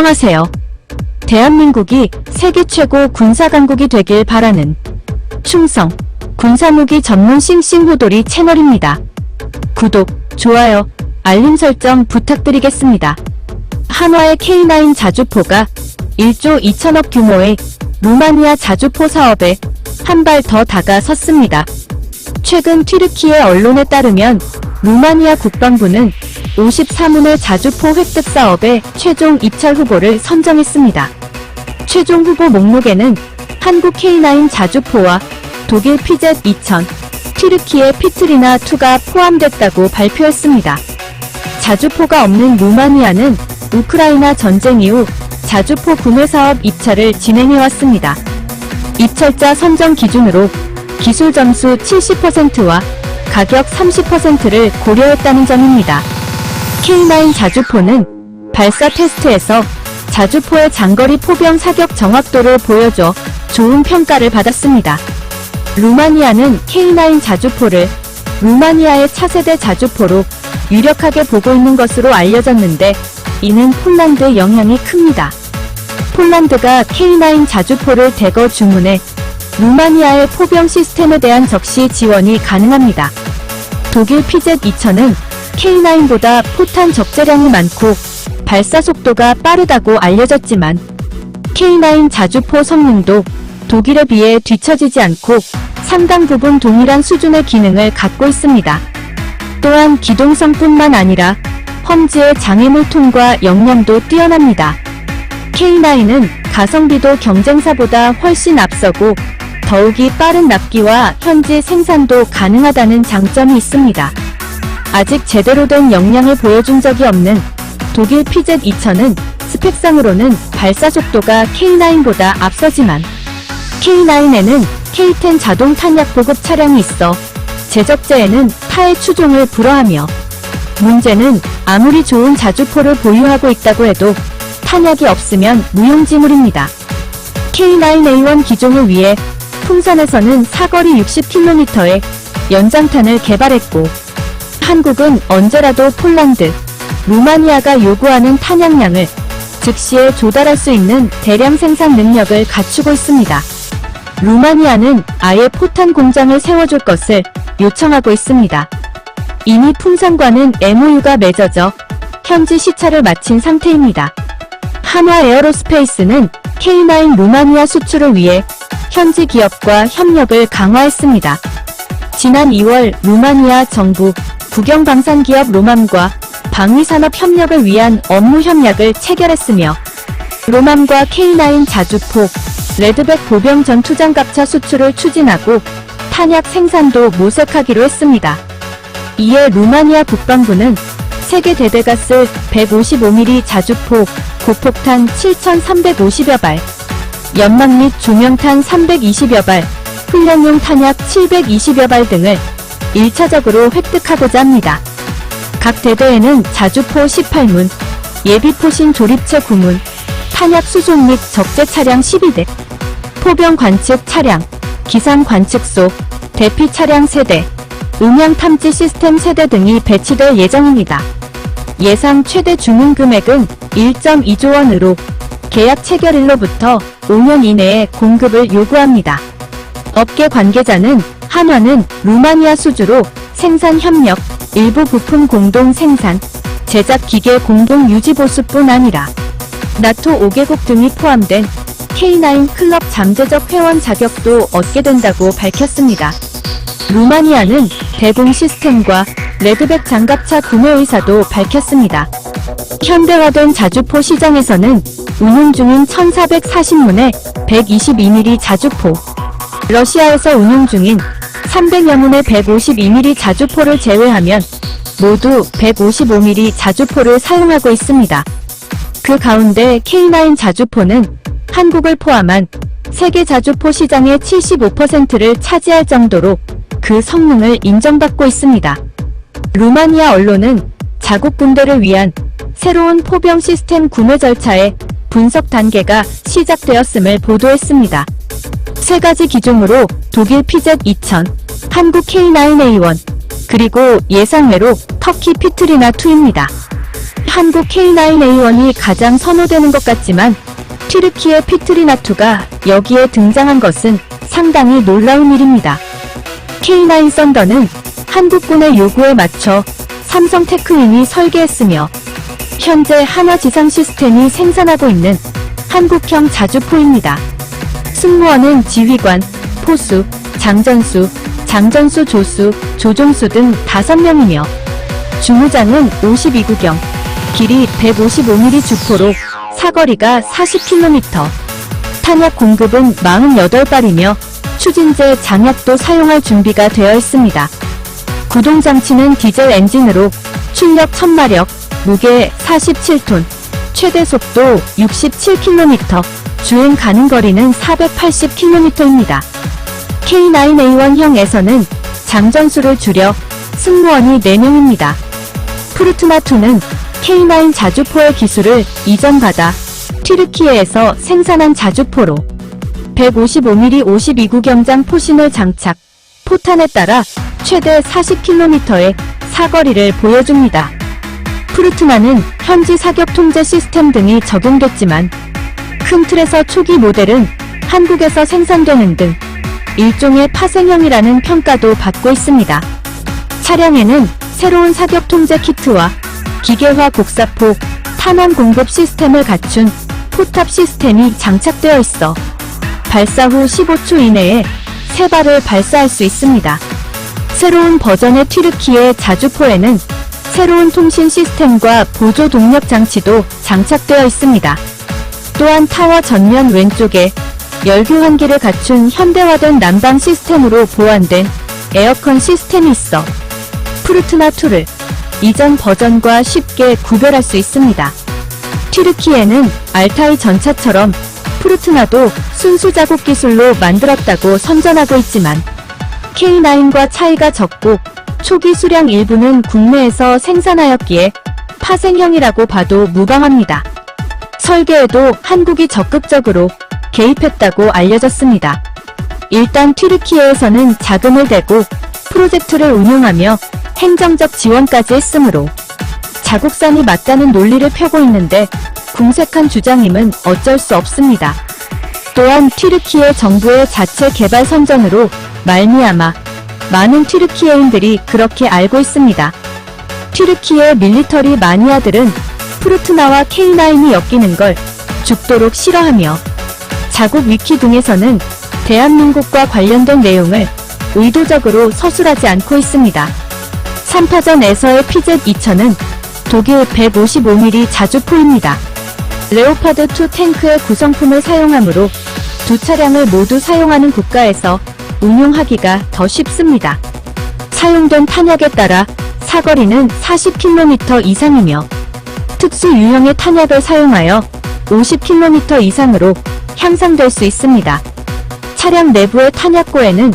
안녕하세요. 대한민국이 세계 최고 군사강국이 되길 바라는 충성, 군사무기 전문 싱싱호돌이 채널입니다. 구독, 좋아요, 알림 설정 부탁드리겠습니다. 한화의 K9 자주포가 1조 2천억 규모의 루마니아 자주포 사업에 한 발 더 다가섰습니다. 최근 튀르키예 언론에 따르면 루마니아 국방부는 54문의 자주포 획득 사업에 최종 입찰 후보를 선정했습니다. 최종 후보 목록에는 한국 K9 자주포와 독일 PZ-2000, 튀르키예 피트리나2가 포함됐다고 발표했습니다. 자주포가 없는 루마니아는 우크라이나 전쟁 이후 자주포 구매 사업 입찰을 진행해왔습니다. 입찰자 선정 기준으로 기술 점수 70%와 가격 30%를 고려했다는 점입니다. K9 자주포는 발사 테스트에서 자주포의 장거리 포병 사격 정확도를 보여줘 좋은 평가를 받았습니다. 루마니아는 K9 자주포를 루마니아의 차세대 자주포로 유력하게 보고 있는 것으로 알려졌는데 이는 폴란드 영향이 큽니다. 폴란드가 K9 자주포를 대거 주문해 루마니아의 포병 시스템에 대한 적시 지원이 가능합니다. 독일 PZ-2000은 K9보다 포탄 적재량이 많고 발사 속도가 빠르다고 알려졌지만 K9 자주포 성능도 독일에 비해 뒤처지지 않고 상당 부분 동일한 수준의 기능을 갖고 있습니다. 또한 기동성뿐만 아니라 험지의 장애물 통과 역량도 뛰어납니다. K9은 가성비도 경쟁사보다 훨씬 앞서고 더욱이 빠른 납기와 현지 생산도 가능하다는 장점이 있습니다. 아직 제대로 된 역량을 보여준 적이 없는 독일 PZ-2000은 스펙상으로는 발사 속도가 K9보다 앞서지만 K9에는 K10 자동 탄약 보급 차량이 있어 제적자에는 타의 추종을 불허하며 문제는 아무리 좋은 자주포를 보유하고 있다고 해도 탄약이 없으면 무용지물입니다. K9A1 기종을 위해 풍선에서는 사거리 60km의 연장탄을 개발했고 한국은 언제라도 폴란드, 루마니아가 요구하는 탄약량을 즉시에 조달할 수 있는 대량 생산 능력을 갖추고 있습니다. 루마니아는 아예 포탄 공장을 세워줄 것을 요청하고 있습니다. 이미 풍산과는 MOU가 맺어져 현지 시찰을 마친 상태입니다. 한화 에어로스페이스는 K9 루마니아 수출을 위해 현지 기업과 협력을 강화했습니다. 지난 2월 루마니아 정부 국영방산기업 로맘과 방위산업 협력을 위한 업무 협약을 체결했으며 로맘과 K9 자주포, 레드백 보병 전투장갑차 수출을 추진하고 탄약 생산도 모색하기로 했습니다. 이에 루마니아 국방부는 세계 대대가 쓸 155mm 자주포, 고폭탄 7,350여 발, 연막 및 조명탄 320여 발, 훈련용 탄약 720여 발 등을 1차적으로 획득하고자 합니다. 각 대대에는 자주포 18문, 예비포신 조립체 9문, 탄약 수송 및 적재 차량 12대, 포병 관측 차량, 기상 관측소, 대피 차량 세대, 음향 탐지 시스템 세대 등이 배치될 예정입니다. 예상 최대 주문 금액은 1.2조 원으로 계약 체결일로부터 5년 이내에 공급을 요구합니다. 업계 관계자는 한화는 루마니아 수주로 생산 협력, 일부 부품 공동 생산, 제작 기계 공동 유지 보수뿐 아니라 나토 5개국 등이 포함된 K9 클럽 잠재적 회원 자격도 얻게 된다고 밝혔습니다. 루마니아는 대공 시스템과 레드백 장갑차 구매 의사도 밝혔습니다. 현대화된 자주포 시장에서는 운용 중인 1440문의 122mm 자주포, 러시아에서 운용 중인 300여 문의 152mm 자주포를 제외하면 모두 155mm 자주포를 사용하고 있습니다. 그 가운데 K9 자주포는 한국을 포함한 세계 자주포 시장의 75%를 차지할 정도로 그 성능을 인정받고 있습니다. 루마니아 언론은 자국 군대를 위한 새로운 포병 시스템 구매 절차의 분석 단계가 시작되었음을 보도했습니다. 세 가지 기종으로 독일 PZ-2000, 한국 K9A1, 그리고 예상외로 터키 피트리나2입니다. 한국 K9A1이 가장 선호되는 것 같지만 튀르키예 피트리나2가 여기에 등장한 것은 상당히 놀라운 일입니다. K9 썬더는 한국군의 요구에 맞춰 삼성 테크윈이 설계했으며 현재 한화지상 시스템이 생산하고 있는 한국형 자주포입니다. 승무원은 지휘관, 포수, 장전수, 조수, 조종수 등 5명이며 주무장은 52구경, 길이 155mm 주포로 사거리가 40km, 탄약 공급은 48발이며 추진제 장약도 사용할 준비가 되어 있습니다. 구동장치는 디젤 엔진으로 출력 1000마력, 무게 47톤, 최대 속도 67km, 주행 가능 거리는 480km입니다. K9A1형에서는 장전수를 줄여 승무원이 4명입니다. 프루트나2는 K9 자주포의 기술을 이전받아 튀르키예에서 생산한 자주포로 155mm 52구경장 포신을 장착, 포탄에 따라 최대 40km의 사거리를 보여줍니다. 프루트나는 현지 사격 통제 시스템 등이 적용됐지만 큰 틀에서 초기 모델은 한국에서 생산되는 등 일종의 파생형이라는 평가도 받고 있습니다. 차량에는 새로운 사격 통제 키트와 기계화 곡사포, 탄환 공급 시스템을 갖춘 포탑 시스템이 장착되어 있어 발사 후 15초 이내에 3발을 발사할 수 있습니다. 새로운 버전의 튀르키예 자주포에는 새로운 통신 시스템과 보조 동력 장치도 장착되어 있습니다. 또한 타워 전면 왼쪽에 열교환기를 갖춘 현대화된 난방 시스템으로 보완된 에어컨 시스템이 있어 프루트나2를 이전 버전과 쉽게 구별할 수 있습니다. 튀르키예는 알타이 전차처럼 프루트나도 순수 자국 기술로 만들었다고 선전하고 있지만 K9과 차이가 적고 초기 수량 일부는 국내에서 생산하였기에 파생형이라고 봐도 무방합니다. 설계에도 한국이 적극적으로 개입했다고 알려졌습니다. 일단 튀르키예에서는 자금을 대고 프로젝트를 운영하며 행정적 지원까지 했으므로 자국산이 맞다는 논리를 펴고 있는데 궁색한 주장임은 어쩔 수 없습니다. 또한 튀르키예 정부의 자체 개발 선전으로 말미암아 많은 튀르키예인들이 그렇게 알고 있습니다. 튀르키예 밀리터리 마니아들은 프루트나와 K9이 엮이는 걸 죽도록 싫어하며 자국 위키 등에서는 대한민국과 관련된 내용을 의도적으로 서술하지 않고 있습니다. 3파전에서의 PZ-2000은 독일 155mm 자주포입니다. 레오파드2 탱크의 구성품을 사용하므로 두 차량을 모두 사용하는 국가에서 운용하기가 더 쉽습니다. 사용된 탄약에 따라 사거리는 40km 이상이며 특수 유형의 탄약을 사용하여 50km 이상으로 향상될 수 있습니다. 차량 내부의 탄약고에는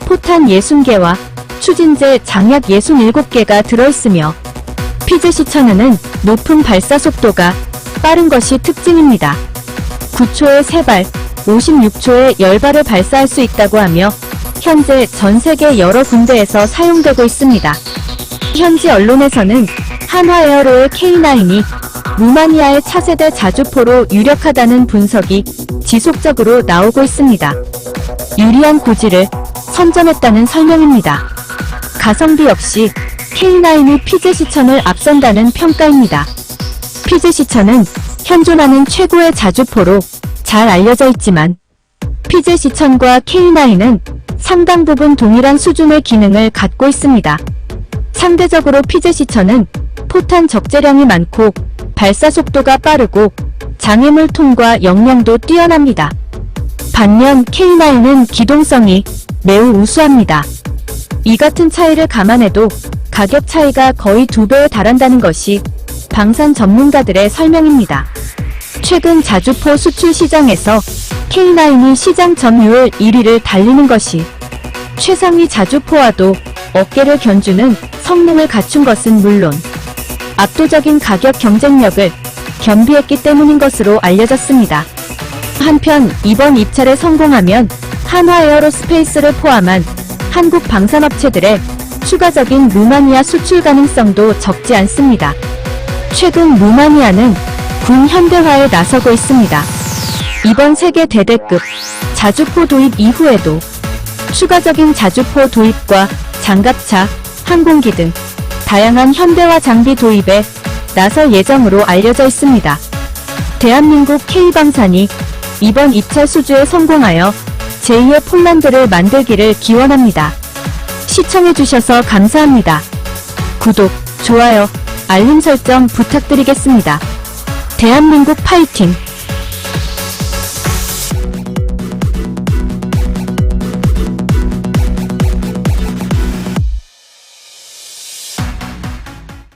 포탄 60개와 추진제 장약 67개가 들어있으며 PZ-1000은 높은 발사 속도가 빠른 것이 특징입니다. 9초에 3발, 56초에 10발을 발사할 수 있다고 하며 현재 전 세계 여러 군데에서 사용되고 있습니다. 현지 언론에서는 한화에어로의 K9이 루마니아의 차세대 자주포로 유력하다는 분석이 지속적으로 나오고 있습니다. 유리한 고지를 선점했다는 설명입니다. 가성비 역시 K9이 PZ-1000을 앞선다는 평가입니다. PZ-1000은 현존하는 최고의 자주포로 잘 알려져 있지만 PZ-1000과 K9은 상당 부분 동일한 수준의 기능을 갖고 있습니다. 상대적으로 PZ-1000은 포탄 적재량이 많고 발사 속도가 빠르고 장애물 통과 역량도 뛰어납니다. 반면 K9은 기동성이 매우 우수합니다. 이 같은 차이를 감안해도 가격 차이가 거의 2배에 달한다는 것이 방산 전문가들의 설명입니다. 최근 자주포 수출 시장에서 K9이 시장 점유율 1위를 달리는 것이 최상위 자주포와도 어깨를 견주는 성능을 갖춘 것은 물론 압도적인 가격 경쟁력을 겸비했기 때문인 것으로 알려졌습니다. 한편 이번 입찰에 성공하면 한화에어로스페이스를 포함한 한국 방산업체들의 추가적인 루마니아 수출 가능성도 적지 않습니다. 최근 루마니아는 군 현대화에 나서고 있습니다. 이번 세계 대대급 자주포 도입 이후에도 추가적인 자주포 도입과 장갑차, 항공기 등 다양한 현대화 장비 도입에 나설 예정으로 알려져 있습니다. 대한민국 K방산이 이번 2차 수주에 성공하여 제2의 폴란드를 만들기를 기원합니다. 시청해주셔서 감사합니다. 구독, 좋아요, 알림 설정 부탁드리겠습니다. 대한민국 파이팅!